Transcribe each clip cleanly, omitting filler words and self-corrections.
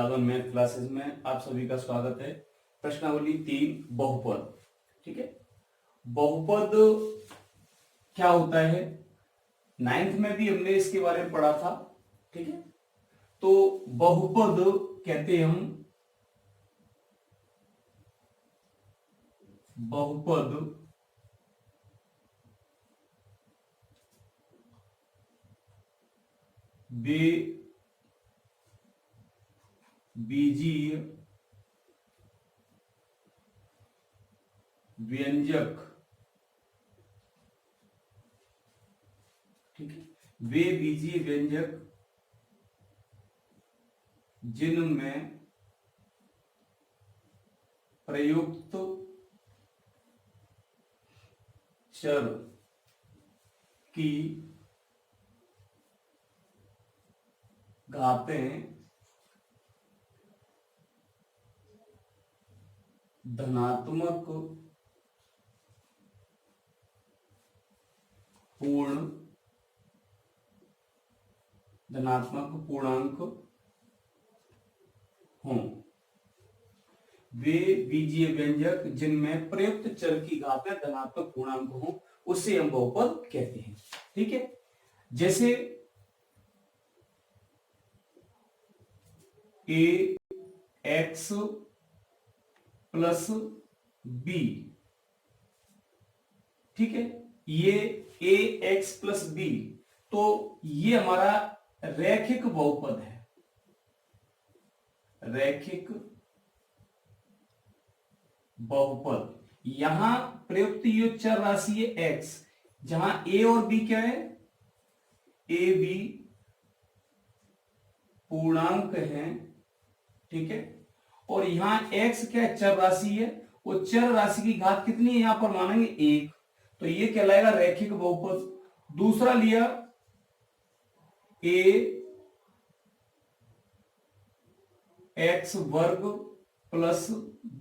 Yadav math classes में आप सभी का स्वागत है। प्रश्नावली 3 बहुपद। ठीक है, बहुपद क्या होता है, 9th में भी हमने इसके बारे में पढ़ा था। ठीक है, तो बहुपद कहते हैं हम बहुपद बीजीय व्यंजक। ठीक है, वे बीजीय व्यंजक जिनमें प्रयुक्त चर की घातें धनात्मक पूर्णांक हों। वे बीजीय व्यंजक जिनमें प्रयुक्त चर की घातें धनात्मक पूर्णांक हों, उसे हम बहुपद कहते हैं। ठीक है, जैसे ए एक्स प्लस बी। ठीक है, ये ए एक्स प्लस बी, तो ये हमारा रैखिक बहुपद है। रैखिक बहुपद, यहां प्रयुक्त ये चर राशि है एक्स, जहां ए और बी क्या है, ए बी पूर्णांक है। ठीक है, और यहां x क्या चर राशि है, वो चर राशि की घात कितनी है यहां पर मानेंगे 1, तो ये कहलाएगा रैखिक बहुपद। दूसरा लिया a x वर्ग प्लस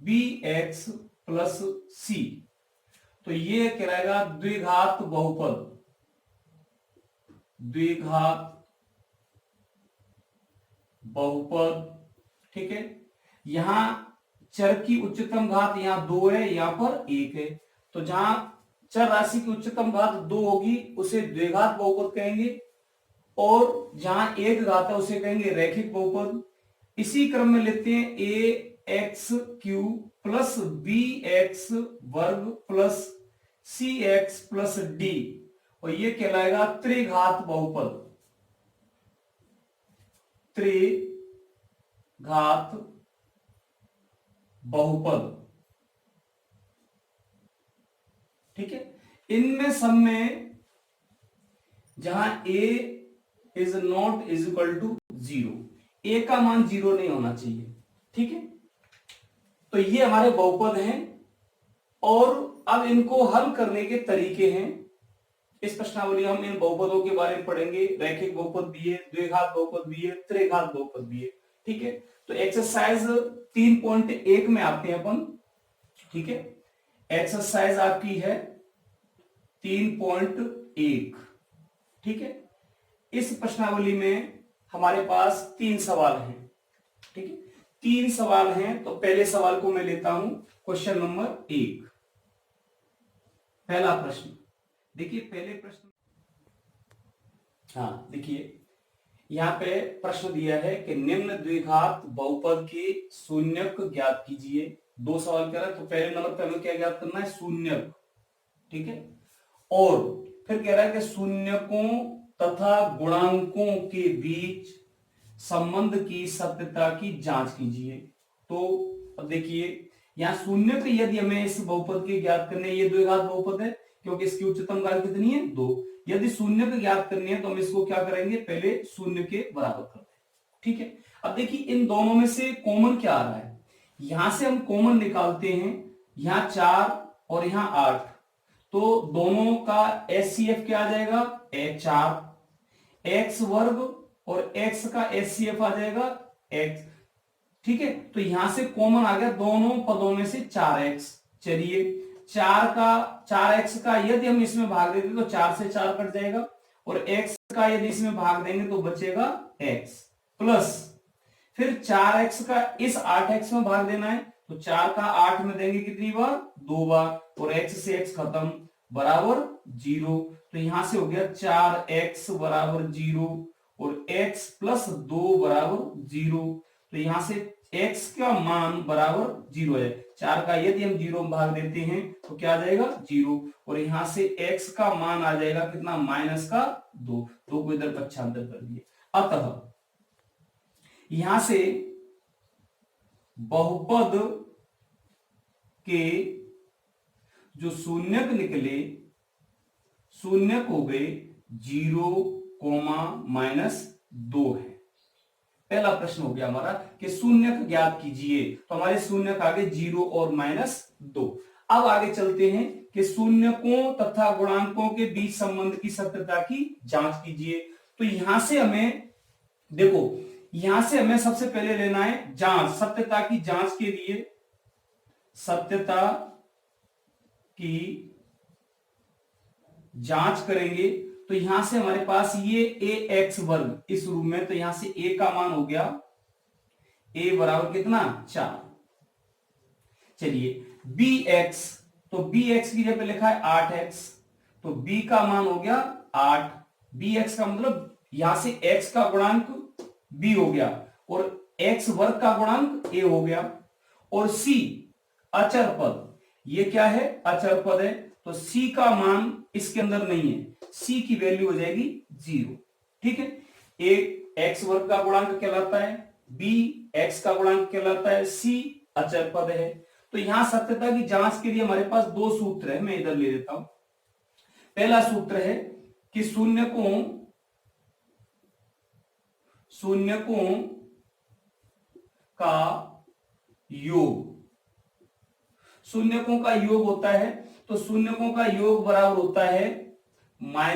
बी एक्स प्लस सी, तो ये कहलाएगा द्विघात बहुपद। द्विघात बहुपद। ठीक है, यहां चर की उच्चतम घात यहां 2 है, यहां पर 1 है, तो जहां चर राशि की उच्चतम घात 2 होगी उसे द्विघात बहुपद कहेंगे, और जहां एक घात है उसे कहेंगे रैखिक बहुपद। इसी क्रम में लेते हैं A X cube plus B X वर्ग plus C X plus D, और ये कहलाएगा त्रिघात बहुपद। त्रिघात बहुपद। ठीक है, इनमें सब में जहां a is not is equal to 0, a का मान 0 नहीं होना चाहिए। ठीक है, तो ये हमारे बहुपद हैं, और अब इनको हल करने के तरीके हैं। इस प्रश्नावली हम इन बहुपदों के बारे में पढ़ेंगे। रैखिक बहुपद भी है, द्विघात बहुपद भी है, त्रिघात बहुपद भी है। ठीक है, तो एक्सरसाइज 3.1 में आते हैं अपन। ठीक है, एक्सरसाइज आपकी है 3.1। ठीक है, इस प्रश्नावली में हमारे पास 3 सवाल हैं। ठीक है, 3 सवाल हैं, तो पहले सवाल को मैं लेता हूं, क्वेश्चन नंबर 1। पहला प्रश्न देखिए, पहले प्रश्न, हाँ देखिए, यहां पे प्रश्न दिया है कि निम्न द्विघात बहुपद के शून्यक ज्ञात कीजिए। 2 सवाल कह रहा है, तो पहले नंबर पे हमें क्या ज्ञात करना है, शून्यक। ठीक है, और फिर कह रहा है कि शून्यकों तथा गुणांकों के बीच संबंध की सत्यता की जांच कीजिए। तो अब देखिए, यहां शून्यक यदि हमें इस बहुपद के ज्ञात करने, ये द्विघात बहुपद है क्योंकि इसकी उच्चतम घात कितनी है, 2। यदि शून्य को ज्ञात करनी है तो हम इसको क्या करेंगे, पहले शून्य के बराबर करते हैं। ठीक है, अब देखिए इन दोनों में से कॉमन क्या आ रहा है, यहां से हम कॉमन निकालते हैं, यहां 4 और यहां 8, तो दोनों का एचसीएफ क्या आ जाएगा, 4 एक्स वर्ग, और एक्स का एचसीएफ आ जाएगा एक्स। ठीक है, तो यहां से कॉमन आ गया दोनों पदों में से 4x। चलिए 4x का यदि हम इसमें भाग देते तो 4 से 4 कट जाएगा, और x का यदि इसमें भाग देंगे तो बचेगा x प्लस फिर 4x का इस 8x में भाग देना है, तो 4 का 8 में देंगे कितनी बार, 2 बार, और x से x खत्म बराबर 0। तो यहां से हो गया 4x बराबर 0 और x प्लस 2 बराबर 0। तो यहां से x का मान बराबर 0 है। 4 का यदि हम 0 में भाग देते हैं तो क्या आ जाएगा 0, और यहां से x का मान आ जाएगा कितना, माइनस का 2। 2 को इधर पक्षांतर कर दिए। अतः यहां से बहुपद के जो शून्यक निकले, शून्यक हो गए 0, -2 है। पहला प्रश्न हो गया हमारा कि शून्यक ज्ञात कीजिए, तो हमारे शून्यक आगे 0 और -2। अब आगे चलते हैं कि शून्यकों तथा गुणांकों के बीच संबंध की सत्यता की जांच कीजिए। तो यहां से हमें देखो, यहां से हमें सबसे पहले लेना है जांच, सत्यता की जांच के लिए सत्यता की जांच करेंगे। तो यहां से हमारे पास ये ax वर्ग इस रूप में, तो यहां से a का मान हो गया a बराबर कितना 4। चलिए bx, तो bx की जगह लिखा है 8x, तो b का मान हो गया 8। bx का मतलब यहां से x का गुणांक b हो गया और x वर्ग का गुणांक a हो गया। और c अचर पद, ये क्या है, अचर पद है, तो c का मान इसके अंदर नहीं है, c की वैल्यू हो जाएगी 0। ठीक है, एक x वर्ग का गुणांक कहलाता है, b x का गुणांक कहलाता है, c अचर पद है। तो यहां सत्यता की जांच के लिए हमारे पास दो सूत्र है, मैं इधर ले लेता हूं। पहला सूत्र है कि शून्यकों का योग, शून्यकों का योग होता है, तो शून्यकों का योग बराबर होता है -b/a,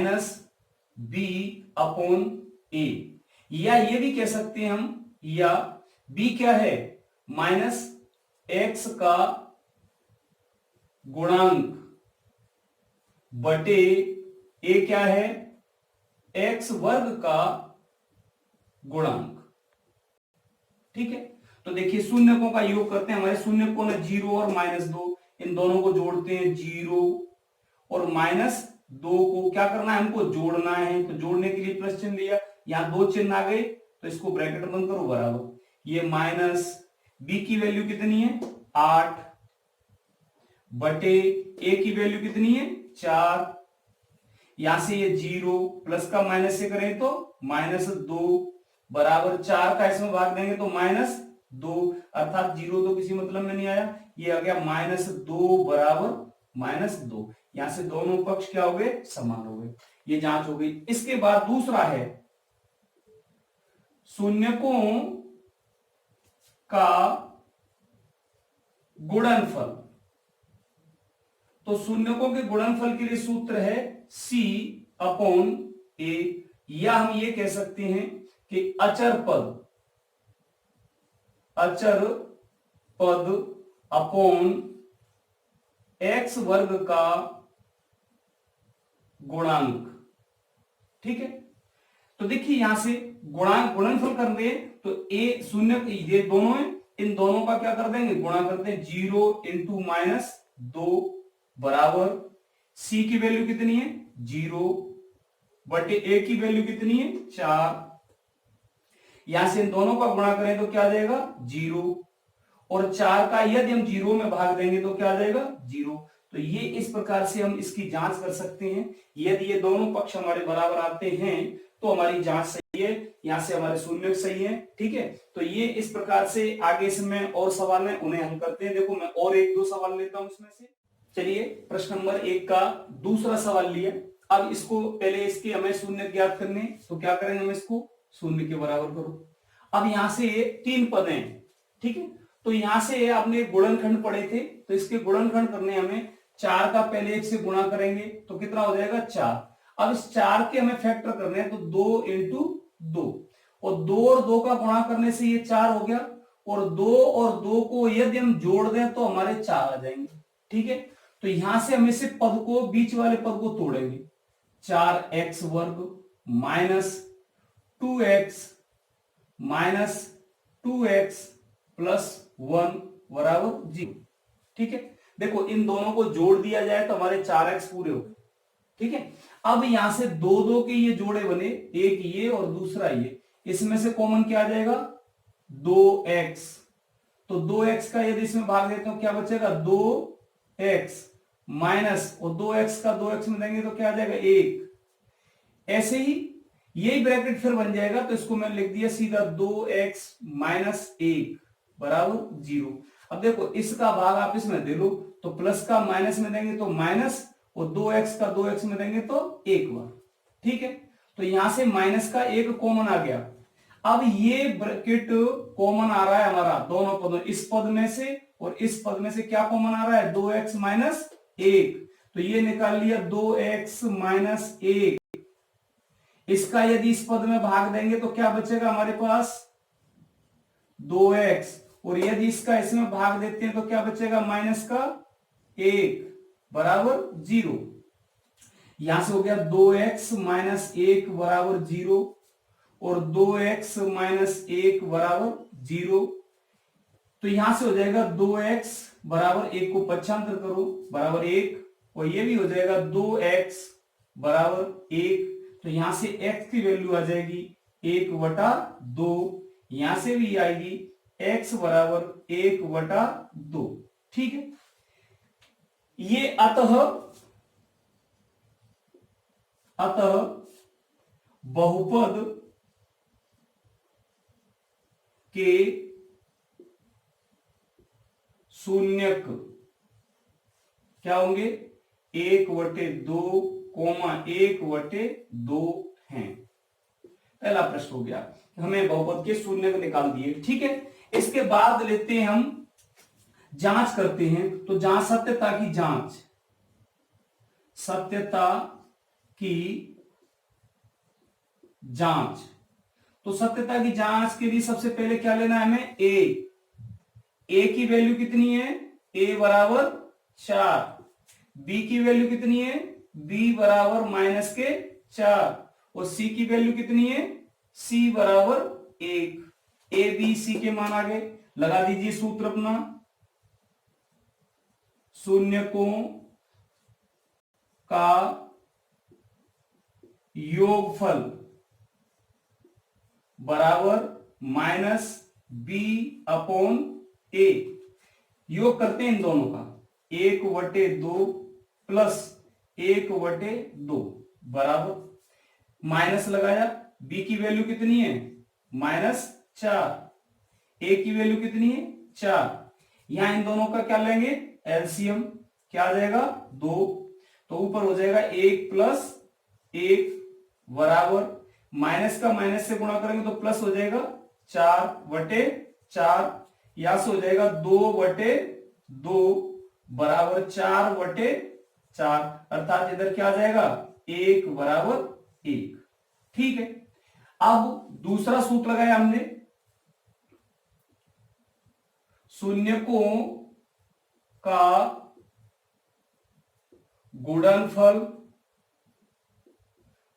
या ये भी कह सकते हैं हम, या b क्या है, -x का गुणांक बटे a क्या है, x वर्ग का गुणांक। ठीक है, तो देखिए शून्यकों का योग करते हैं, हमारे शून्यकों में 0 और -2, इन दोनों को जोड़ते हैं, 0 और -2 को क्या करना है, हमको जोड़ना है। तो जोड़ने के लिए प्लस चिन्ह लिया, यहां 2 चिन्ह आ गए तो इसको ब्रैकेट बंद करो बराबर, ये माइनस b की वैल्यू कितनी है 8 बटे a की वैल्यू कितनी है 4, यहां से ये 0 प्लस का माइनस से करें तो -2 बराबर 4 का इसमें भाग देंगे तो -2, अर्थात 0 तो किसी मतलब में नहीं आया, ये आ गया -2 बराबर -2। यहां से दोनों पक्ष क्या हो गए, समान हो गए। ये जांच हो गई। इसके बाद दूसरा है शून्यकों का गुणनफल। तो शून्यकों के गुणनफल के लिए सूत्र है c/a, या हम ये कह सकते हैं कि अचर पद अपॉन x वर्ग का गुणांक। ठीक है, तो देखिए यहां से गुणनफल कर दे तो a शून्य, ये दोनों है, इन दोनों का क्या कर देंगे, गुणा करते हैं, 0 × -2 बराबर c की वैल्यू कितनी है 0 बटे a की वैल्यू कितनी है 4। यहां से इन दोनों का गुणा करें तो क्या आ जाएगा 0, और 4 का यदि हम 0 में भाग देंगे तो क्या आ जाएगा 0। तो ये इस प्रकार से हम इसकी जांच कर सकते हैं। यदि ये दोनों पक्ष हमारे बराबर आते हैं तो हमारी जांच सही है, यहां से हमारे शून्य सही है। ठीक है, तो ये इस प्रकार से आगे इसमें और सवाल है, उन्हें हम करते हैं। देखो मैं और 1-2 सवाल लेता हूं इसमें से। चलिए प्रश्न नंबर 1 का दूसरा सवाल लिया। अब इसको पहले इसके हमें शून्य ज्ञात करने, तो क्या करेंगे, हम इसको शून्य के बराबर करो। अब यहां से 3 पद हैं, ठीक है, तो यहां से आपने गुणनखंड पढ़े थे, तो इसके गुणनखंड करने हमें 4 का पहले 1 से गुणा करेंगे तो कितना हो जाएगा 4। अब इस 4 के हमें फैक्टर करने हैं, तो 2 × 2, और 2 और 2 का गुणा करने से ये 4 हो गया, और 2 और 2 को यदि हम जोड़ दें तो हमारे 4 आ जाएंगे। ठीक है, तो यहां से हम इसे पद को, बीच वाले पद को तोड़ेंगे, 4x वर्ग -2x 2x प्लस 1 बराबर 0। ठीक है, देखो इन दोनों को जोड़ दिया जाए तो हमारे 4x पूरे हो गए। ठीक है, अब यहां से दो दो के ये जोड़े बने, एक ये और दूसरा ये, इसमें से कॉमन क्या आ जाएगा 2x। तो 2x का यदि इसमें भाग देते हो क्या बचेगा 2x माइनस, और 2x का 2x में देंगे तो क्या आ जाएगा 1। ऐसे ही यही ब्रैकेट फिर बन जाएगा, तो इसको मैंने लिख दिया सीधा 2x माइनस 1 बराबर 0। अब देखो इसका भाग आप इसमें दे लो, तो प्लस का माइनस में देंगे तो माइनस, और 2x का 2x में देंगे तो 1 बार। ठीक है, तो यहां से माइनस का 1 कॉमन आ गया। अब ये ब्रैकेट कॉमन आ रहा है हमारा दोनों पदों, इस पद में से और इस पद में से क्या कॉमन आ रहा है 2x माइनस 1। तो ये निकाल लिया 2x माइनस 1। इसका यदि इस पद में भाग देंगे तो क्या बचेगा हमारे पास 2x, और यदि इसका इसमें भाग देते हैं तो क्या बचेगा माइनस का 1 बराबर 0। यहां से हो गया 2x माइनस 1 बराबर 0 और 2x माइनस 1 बराबर 0। तो यहां से हो जाएगा 2x बराबर 1 को पक्षांतर करो बराबर 1, और ये भी हो जाएगा 2x बराबर 1। तो यहां से x की वैल्यू आ जाएगी 1/2, यहां से भी आएगी x बराबर 1/2। ठीक है, ये अतः बहुपद के शून्यक क्या होंगे 1/2 1/2 हैं। पहला प्रश्न हो गया, हमें बहुपद के शून्यक निकाल दिए। ठीक है, इसके बाद लेते हैं हम जांच करते हैं। तो जांच सत्यता की जांच, सत्यता की जांच। तो सत्यता की जांच के लिए सबसे पहले क्या लेना है हमें ए की वैल्यू कितनी है a बराबर 4, b की वैल्यू कितनी है b बराबर माइनस के 4, और c की वैल्यू कितनी है c बराबर 1। a b c के मान आ गए, लगा दीजिए सूत्र अपना, शून्यकों का योगफल बराबर माइनस b अपॉन a। योग करते हैं इन दोनों का, 1/2 प्लस 1/2 बराबर माइनस लगाया, b की वैल्यू कितनी है -4, a की वैल्यू कितनी है 4। यहां इन दोनों का क्या लेंगे एलसीएम, क्या आ जाएगा 2, तो ऊपर हो जाएगा 1 प्लस 1 बराबर माइनस का माइनस से गुणा करेंगे तो प्लस हो जाएगा 4/4, यहां से हो जाएगा 2/2 बराबर 4/4, अर्थात इधर क्या आ जाएगा 1 बराबर 1। ठीक है, अब दूसरा सूत्र लगाया हमने, शून्यकों का गुणनफल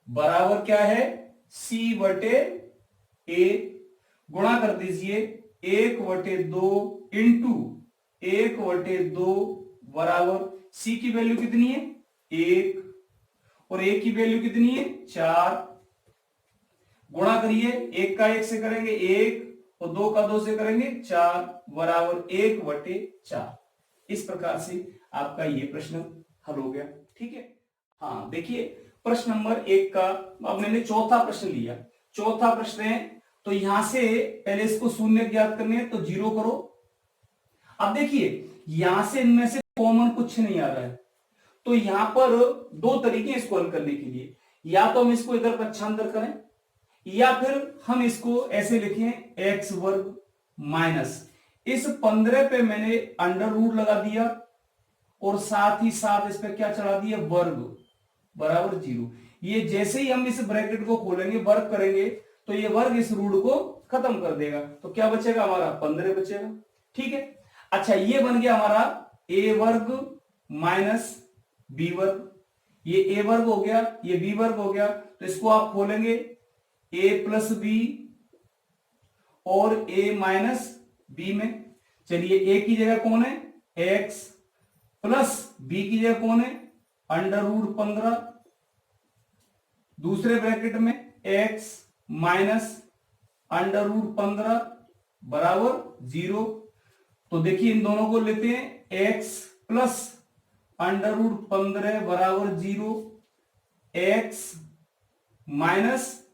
बराबर क्या है c/a, गुणा कर दीजिए 1/2 इंटू 1/2 बराबर c की वैल्यू कितनी है 1 और a की वैल्यू कितनी है 4। गुणा करिए, 1 का 1 से करेंगे 1 और 2 का 2 से करेंगे 4 बराबर 1/4। इस प्रकार से आपका ये प्रश्न हल हो गया। ठीक है, हाँ देखिए प्रश्न नंबर 1 का, अब मैंने चौथा प्रश्न लिया। चौथा प्रश्न है, तो यहां से पहले इसको शून्य ज्ञात करने हैं तो 0 करो। अब देखिए यहां से इनमें से कॉमन कुछ नहीं आ रहा है, तो यहां पर दो तरीके हैं इसको हल करने के लिए, या तो हम इसको इधर पक्षांतर करें या फिर हम इसको ऐसे लिखें x वर्ग माइनस इस 15 पे मैंने अंडर रूट लगा दिया और साथ ही साथ इस पे क्या चढ़ा दिया वर्ग बराबर 0। ये जैसे ही हम इस ब्रैकेट को खोलेंगे वर्ग करेंगे तो ये वर्ग इस रूट को खत्म कर देगा, तो क्या बचेगा हमारा 15 बचेगा। ठीक है, अच्छा ये बन गया हमारा a वर्ग माइनस b वर्ग, ये a वर्ग हो गया ये b वर्ग हो गया, तो इसको आप खोलेंगे a प्लस बी और a माइनस बी में। चलिए a की जगह कौन है, x प्लस b की जगह कौन है, √15, दूसरे ब्रैकेट में x माइनस √15 बराबर 0। तो देखिए इन दोनों को लेते हैं, x प्लस √15 बराबर 0, x माइनस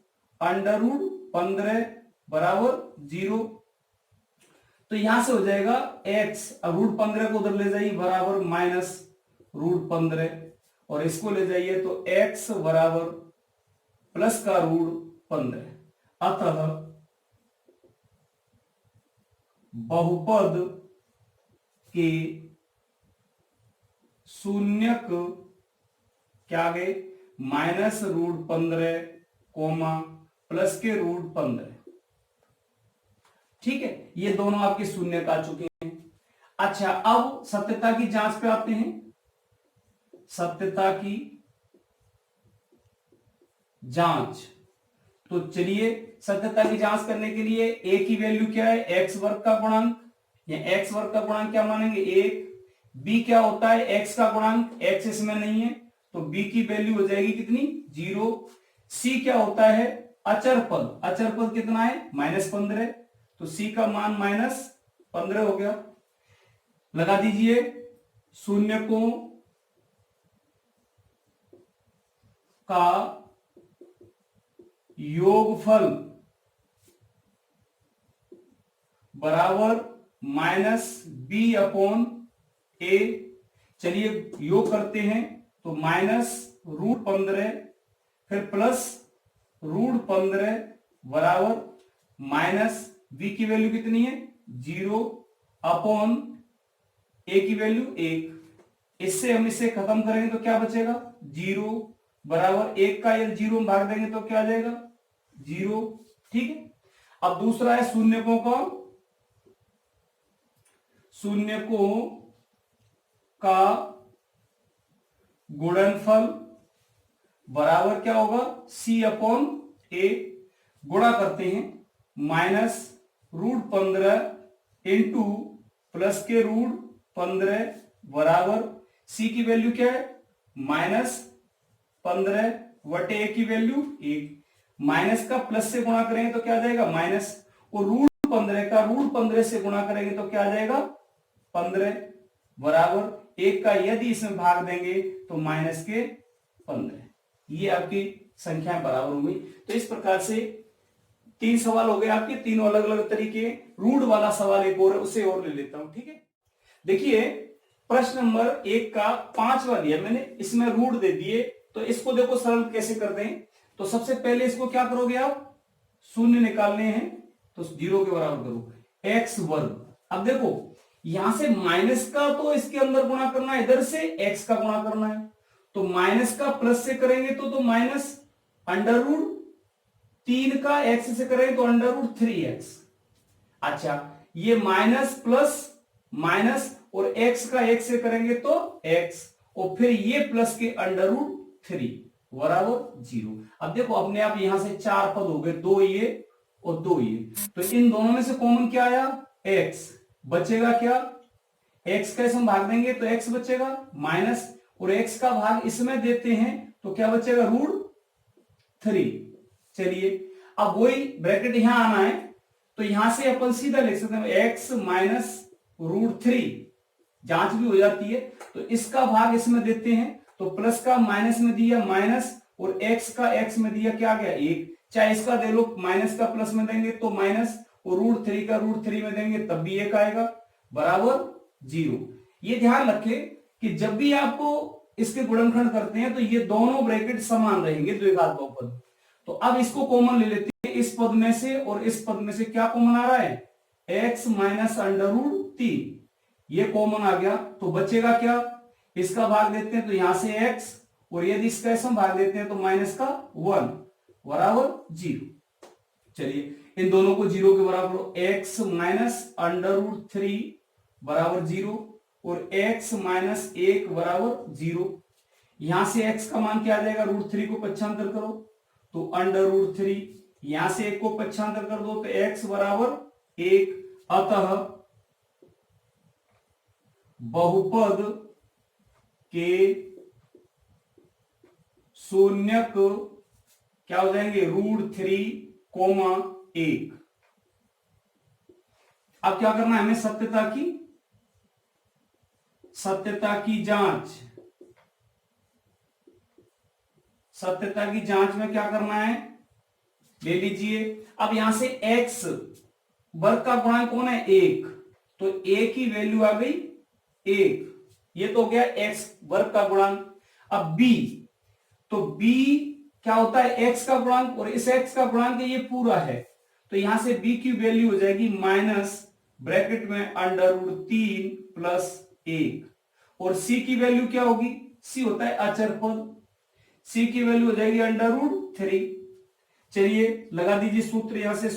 √15 बराबर 0। तो यहां से हो जाएगा x, अब √15 को उधर ले जाइए बराबर माइनस √15, और इसको ले जाइए तो x बराबर प्लस का √15। अतः बहुपद के शून्यक क्या आ गए, माइनस √15 कोमा प्लस के √15। ठीक है, ये दोनों आपके शून्यक आ चुके हैं। अच्छा, अब सत्यता की जांच पे आते हैं। सत्यता की जांच, तो चलिए सत्यता की जांच करने के लिए a की वैल्यू क्या है, x वर्ग का गुणांक, या x वर्ग का गुणांक क्या मानेंगे 1। b क्या होता है, x का गुणांक, x इसमें नहीं है तो b की वैल्यू हो जाएगी कितनी, 0। c क्या होता है, अचर पद, अचर पद कितना है, -15, तो c का मान -15 हो गया। लगा दीजिए शून्यकों का योगफल बराबर -b/a। चलिए योग करते हैं तो -√15 फिर प्लस √15 बराबर माइनस b की वैल्यू कितनी है, 0/a की वैल्यू 1। इससे हम इसे खत्म करेंगे तो क्या बचेगा, 0 बराबर 1 का यदि 0 में भाग देंगे तो क्या आ जाएगा, 0। ठीक है, अब दूसरा है शून्यकों का गुणनफल बराबर क्या होगा, c/a। गुणा करते हैं, -√15 इंटू प्लस के √15 बराबर c की वैल्यू क्या है, -15/a की वैल्यू 1। माइनस का प्लस से गुणा करेंगे तो क्या आ जाएगा, माइनस, और √15 का √15 से गुणा करेंगे तो क्या आ जाएगा, 15 बराबर 1 का यदि इसमें भाग देंगे तो माइनस के 15। ये आपकी संख्या बराबर हो गई। तो इस प्रकार से 3 सवाल हो गए आपके, तीनों अलग अलग तरीके। रूट वाला सवाल एक और है, उसे और ले लेता हूं। ठीक है, देखिए प्रश्न नंबर 1 का 5वां दिया मैंने, इसमें रूट दे दिए, तो इसको देखो सरल कैसे कर दें। तो सबसे पहले इसको क्या करोगे आप, शून्य निकालने हैं तो 0 के बराबर करो, x वर्ग। अब देखो यहां से माइनस का तो इसके अंदर गुणा करना है, इधर से x का गुणा करना है, तो माइनस का प्लस से करेंगे तो माइनस √3 का x से करेंगे तो √3x। अच्छा, ये माइनस प्लस माइनस और x का x से करेंगे तो x, और फिर ये प्लस के √3 बराबर 0। अब देखो अपने आप यहां से 4 पद हो गए, 2 ये और 2 ये, तो इन दोनों में से कॉमन क्या आया, x बचेगा क्या, x का इसमें भाग देंगे तो x बचेगा माइनस, और x का भाग इसमें देते हैं तो क्या बचेगा, √3। चलिए अब वही ब्रैकेट यहां आना है, तो यहां से अपन सीधा लिख सकते हैं x माइनस √3, जांच भी हो जाती है। तो इसका भाग इसमें देते हैं तो प्लस का माइनस में दिया माइनस, और x का x में दिया क्या गया 1। चाहे इसका दे लो, माइनस का प्लस में देंगे तो माइनस, और √3 का √3 में देंगे तब भी 1 आएगा बराबर 0। ये ध्यान रखें कि जब भी आपको इसके गुणनखंड करते हैं तो ये दोनों ब्रैकेट समान रहेंगे द्विघात बहुपद। तो अब इसको कॉमन ले लेते हैं, इस पद में से और इस पद में से क्या कॉमन आ रहा है, x माइनस √3, ये कॉमन आ गया, तो बचेगा क्या, इसका भाग देते हैं तो यहां से x, और यदि इसका इसमें भाग देते हैं तो माइनस का 1 बराबर 0। चलिए इन दोनों को 0 के बराबर, x माइनस √3 बराबर 0 और x माइनस 1 बराबर 0। यहां से x का मान क्या आ जाएगा, √3 को पक्षांतर करो तो √3, यहां से एक को पक्षांतर कर दो तो x बराबर 1, अतः बहुपद के शून्यक क्या हो जाएंगे, √3, 1। अब क्या करना है हमें, सत्यता की जांच में क्या करना है, ले लीजिए। अब यहां से x वर्ग का गुणांक कौन है, 1, तो a की वैल्यू आ गई 1, ये तो हो गया x वर्ग का गुणांक। अब b, तो b क्या होता है, x का गुणांक, और इस x का गुणांक ये पूरा है, तो यहां से b की वैल्यू हो जाएगी माइनस ब्रैकेट में √3 + 1, और c की वैल्यू क्या होगी, c होता है अचर पद, c की वैल्यू हो जाएगी √3। चलिए लगा दीजिए सूत्र, यहां से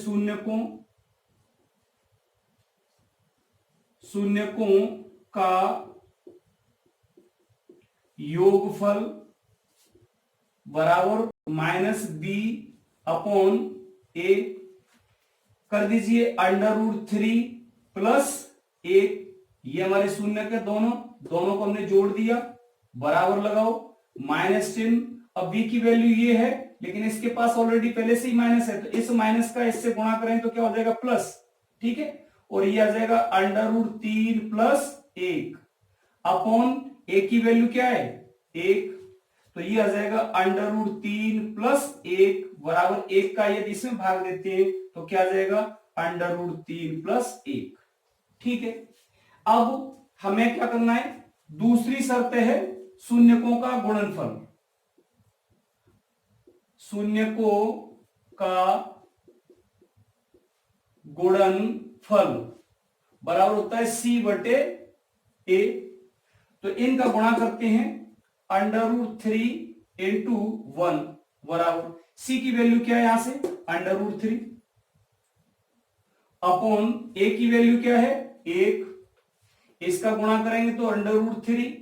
शून्यकों का योगफल बराबर -b/a, कर दीजिए √3 + 1, ये हमारे शून्य के दोनों को हमने जोड़ दिया, बराबर लगाओ, माइनस चिन्ह। अब b की वैल्यू ये है, लेकिन इसके पास ऑलरेडी पहले से ही माइनस है, तो इस माइनस का इससे गुणा करें तो क्या हो जाएगा, प्लस, ठीक है, और ये आ जाएगा √3 + 1 अपॉन a की वैल्यू क्या है, 1, तो ये आ जाएगा √3 + 1 बराबर 1 का यदि इसमें भाग देते हैं तो क्या आ जाएगा, √3 + 1, ठीक है। अब हमें क्या करना है, दूसरी शर्त है शून्यकों का गुणनफल, शून्यकों का गुणनफल बराबर होता है c/a, तो इनका गुणा करते हैं √3 × 1 बराबर c की वैल्यू क्या है, यहां से √3 अपॉन a की वैल्यू क्या है, 1, इसका गुणा करेंगे तो √3,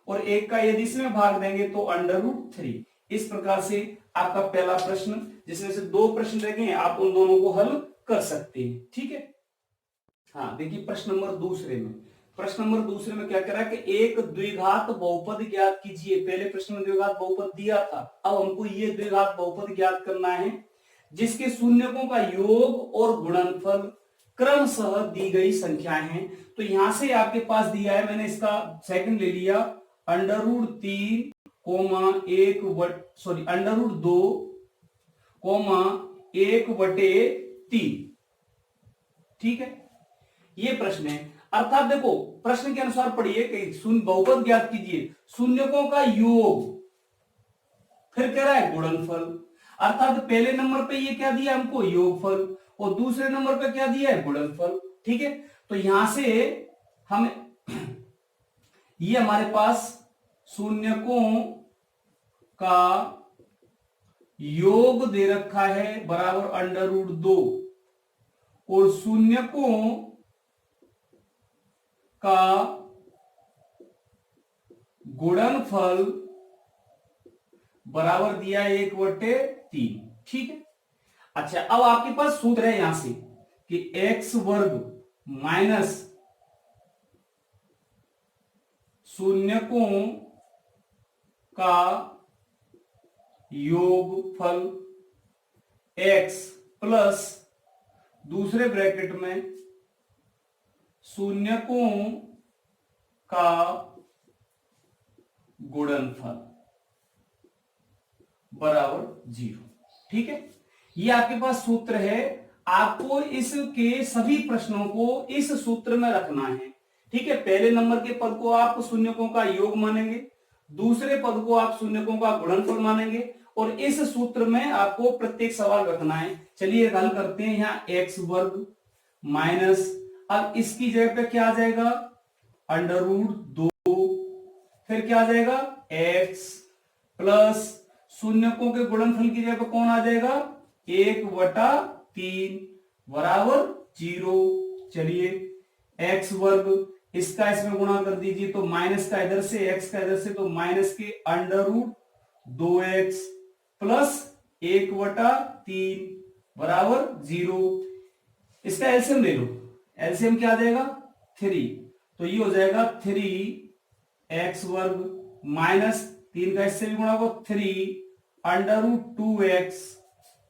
और 1 का यदि इसमें भाग देंगे तो √3। इस प्रकार से आपका पहला प्रश्न, जिसमें से 2 प्रश्न रह गए हैं, आप उन दोनों को हल कर सकते हैं, ठीक है। हाँ देखिए प्रश्न नंबर दूसरे में क्या कह रहा है कि एक द्विघात बहुपद ज्ञात कीजिए। पहले प्रश्न में द्विघात बहुपद दिया था, अब हमको ये द्विघात बहुपद ज्ञात करना है जिसके शून्यकों का योग और गुणनफल क्रमशः दी गई संख्याएं हैं। तो यहां से आपके पास दिया है, मैंने इसका सेकंड ले लिया, √3, √2,1/3, ठीक है, ये प्रश्न है। अर्थात देखो प्रश्न के अनुसार पढ़िए कि बहुपद ज्ञात कीजिए, शून्यकों का योग, फिर कह रहा है गुणनफल, अर्थात पहले नंबर पे ये क्या दिया हमको, योगफल, और दूसरे नंबर पे क्या दिया है, गुणनफल, ठीक है। तो यहां से हम ये हमारे पास शून्यकों का योग दे रखा है बराबर √2, और शून्यकों का गुणनफल बराबर दिया 1/3, ठीक है। अच्छा अब आपके पास सूत्र है यहां से कि x वर्ग माइनस शून्यकों का योगफल x प्लस दूसरे ब्रैकेट में शून्यकों का गुणनफल बराबर 0, ठीक है। ये आपके पास सूत्र है, आपको इसके सभी प्रश्नों को इस सूत्र में रखना है, ठीक है। पहले नंबर के पद को आप शून्यकों का योग मानेंगे, दूसरे पद को आप शून्यकों का गुणनफल मानेंगे, और इस सूत्र में आपको प्रत्येक सवाल रखना है। चलिए हल करते हैं। यहाँ x वर्ग माइनस, अब इसकी जगह पे क्या आ जाएगा, √2, फिर क्या आ जाएगा x प्लस शून्यकों के गुणनफल की जगह पे कौन आ जाएगा, 1/3 बराबर 0। चलिए x वर्ग, इसका इसमें गुणा कर दीजिए तो माइनस का इधर से, x का इधर से, तो माइनस के √2x प्लस 1/3 बराबर 0। इसका एलसीएम ले लो, एलसीएम क्या आ जाएगा 3, तो ये हो जाएगा 3x² माइनस 3 का इससे भी गुणा को 3√2x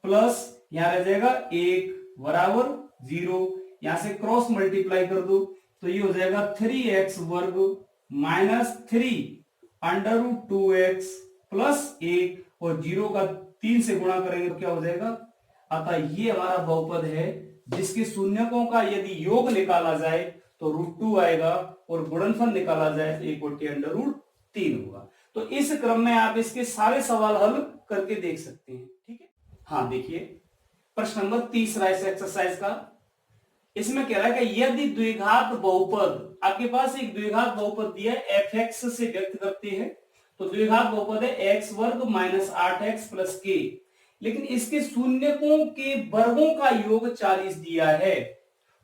प्लस यहां रह जाएगा 1 बराबर 0। यहां से क्रॉस मल्टीप्लाई कर दो तो ये हो जाएगा 3x² माइनस 3√2x प्लस 1 और 0 का 3 से गुणा करेंगे तो क्या हो जाएगा। अतः ये हमारा बहुपद है जिसके शून्यकों का यदि योग निकाला जाए तो √2 आएगा और गुणनफल निकाला जाए तो 1/√3 होगा। तो इस क्रम में आप इसके सारे सवाल हल करके देख सकते हैं। ठीक है, हाँ देखिए प्रश्न नंबर 30 इस एक्सरसाइज का। इसमें कह रहा है कि यदि द्विघात बहुपद, आपके पास एक द्विघात बहुपद दिया है fx से व्यक्त करते हैं, तो द्विघात बहुपद है x² minus 8x plus k, लेकिन इसके शून्यकों के वर्गों का योग 40 दिया है,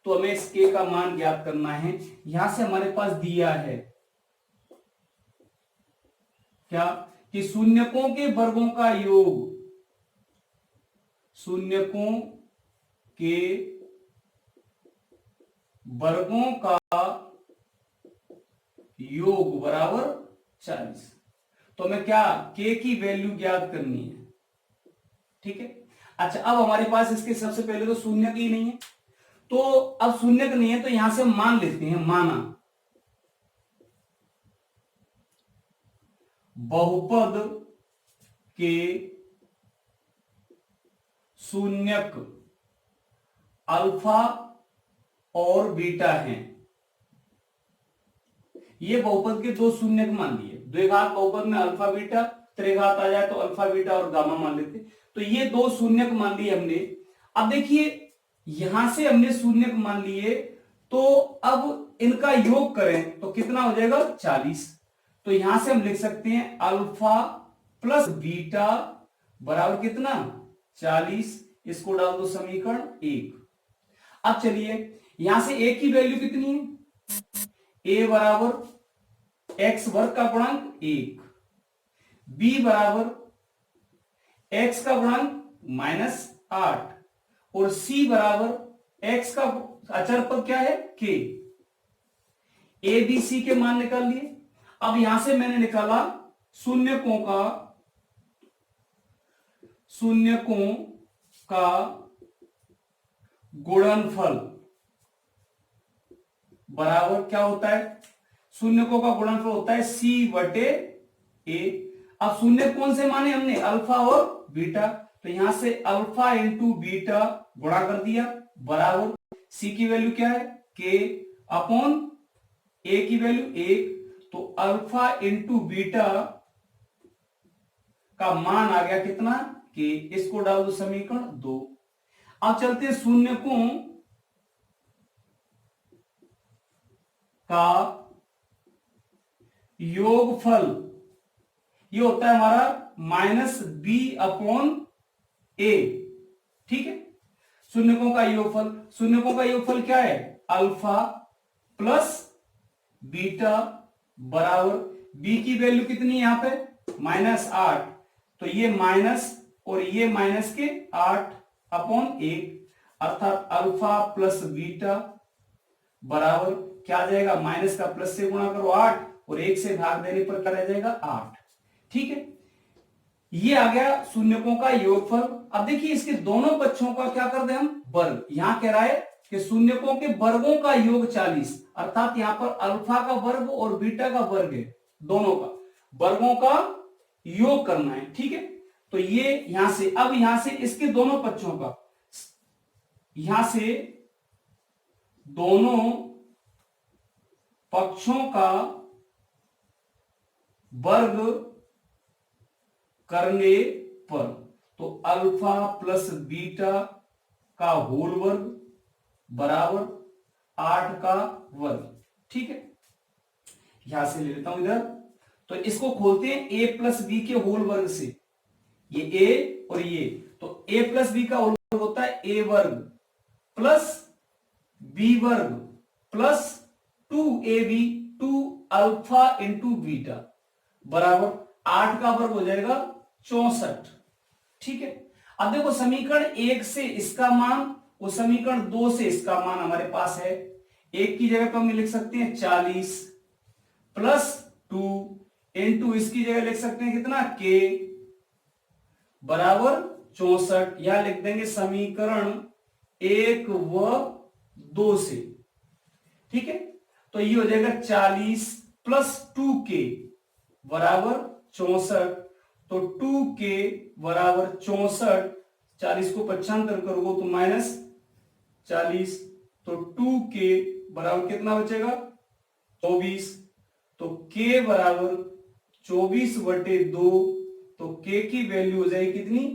तो हमें इस k का मान ज्ञात करना है। यहां से हमारे पास दिया है क्या कि शून्यकों के वर्गों का योग, शून्यकों के वर्गों का योग बराबर 40। तो हमें क्या k की वैल्यू ज्ञात करनी है। ठीक है, अच्छा अब हमारे पास इसके सबसे पहले तो शून्यक ही नहीं है, तो अब शून्यक नहीं है तो यहां से मान लेते हैं, माना बहुपद के शून्यक अल्फा और बीटा हैं। ये बहुपद के दो शून्यक मान लिए, द्विघात बहुपद में अल्फा बीटा, त्रिघात आ जाए तो अल्फा बीटा और गामा मान लेते, तो ये दो शून्यक मान लिए हमने। अब देखिए यहां से हमने शून्यक मान लिए, तो अब इनका योग करें तो कितना हो जाएगा 40। तो यहां से हम लिख सकते हैं अल्फा प्लस बीटा बराबर कितना 40। इसको डाल दो समीकरण 1। अब चलिए यहां से a की वैल्यू कितनी है, a बराबर x वर्ग का गुणांक 1, b बराबर x का गुणांक -8 और c बराबर x का अचर पद क्या है k। a b c के मान निकाल लिए। अब यहां से मैंने निकाला शून्यकों का गुणनफल बराबर क्या होता है, शून्यकों का गुणनफल होता है c/a। अब शून्य कौन से माने हमने, अल्फा और बीटा, तो यहां से अल्फा इंटू बीटा गुणा कर दिया बराबर c की वैल्यू क्या है k अपॉन a की वैल्यू 1, तो अल्फा इंटू बीटा का मान आ गया कितना k। इसको डाल दो समीकरण 2। अब चलते हैं शून्यकों का योगफल, ये होता है हमारा -b/a। ठीक है, शून्यकों का योगफल क्या है अल्फा प्लस बीटा बराबर b की वैल्यू कितनी है यहां पे -8, तो ये माइनस और ये माइनस के 8/1, अर्थात अल्फा प्लस बीटा बराबर क्या आ जाएगा, माइनस का प्लस से गुणा करो 8 और 1 से भाग देने पर क्या रह जाएगा 8। ठीक है, ये आ गया शून्यकों का योगफल। अब देखिए इसके दोनों पक्षों का क्या कर दे हम वर्ग। यहां कह रहा है कि शून्यकों के वर्गों का योग 40, अर्थात यहां पर अल्फा का वर्ग और बीटा का वर्ग है, दोनों का वर्गों का योग करना है। ठीक है, तो ये यहां से, अब यहां से इसके दोनों पक्षों का, यहां से दोनों पक्षों का वर्ग करने पर, तो अल्फा प्लस बीटा का होल वर्ग बराबर 8 का वर्ग। ठीक है, यहां से ले लेता हूं इधर, तो इसको खोलते हैं a प्लस बी के होल वर्ग से, ये a और ये, तो a प्लस बी का होल वर्ग होता है a वर्ग प्लस b वर्ग plus 2ab 2 alpha into beta बराबर 8 का वर्ग हो जाएगा 64। ठीक है, अब देखो समीकरण 1 से इसका मान और समीकरण 2 से इसका मान हमारे पास है। एक की जगह पे हम लिख सकते हैं 40 प्लस 2 इंटू इसकी जगह लिख सकते हैं कितना k बराबर 64। यहां लिख देंगे समीकरण 1 व 2 से। ठीक है, तो ये हो जाएगा 40 प्लस 2k बराबर 64। तो 2k बराबर 64, 40 को 95 करोगे तो माइनस 40, तो 2k बराबर कितना बचेगा 24। तो k बराबर 24/2, तो k की वैल्यू हो जाएगी कितनी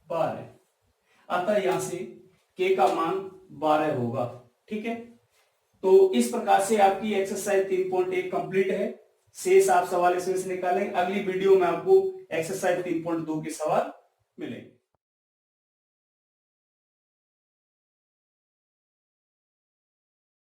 12। अतः यहां से k का मान 12 होगा। ठीक है, तो इस प्रकार से आपकी एक्सरसाइज 3.1 कंप्लीट है। शेष आप सवाल इसमें से निकालें। अगली वीडियो में आपको एक्सरसाइज 3.2 के सवाल मिलेंगे।